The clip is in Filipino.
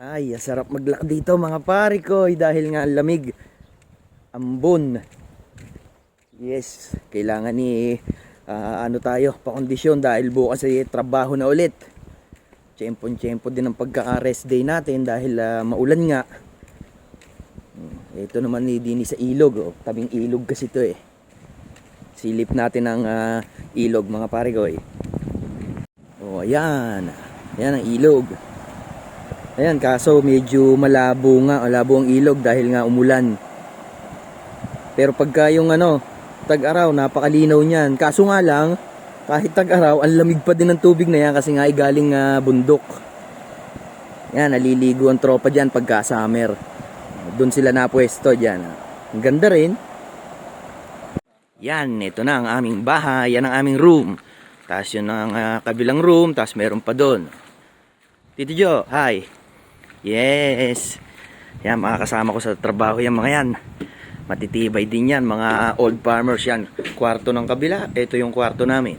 Ay, sarap maglakad dito mga pare ko dahil nga ang lamig. Ambon. Yes, kailangan ni ano tayo, pakondisyon dahil bukas ay trabaho na ulit. Tiyempon-tiyempo din ang pagkaka-rest day natin dahil maulan nga. Ito naman ni Dini sa ilog, oh. Tabing ilog kasi ito eh. Silip natin ang ilog mga pare ko eh. Oh, ayan. Ayan ang ilog. Ayan, kaso medyo malabo ang ilog dahil nga umulan. Pero pagka yung tag-araw, napakalinaw niyan. Kaso nga lang, kahit tag-araw, ang lamig pa din ng tubig na yan kasi nga ay galing bundok. Yan, naliligo ang tropa dyan pagka summer. Doon sila napwesto dyan. Ang ganda rin. Yan, ito na ang aming bahay. Yan ang aming room. Tapos yun ang kabilang room. Tapos meron pa doon. Tito Jo, hi. Yes. Yan, mga kasama ko sa trabaho yan mga yan. Matitibay din yan, mga old farmers yan. Kwarto ng kabila, ito yung kwarto namin.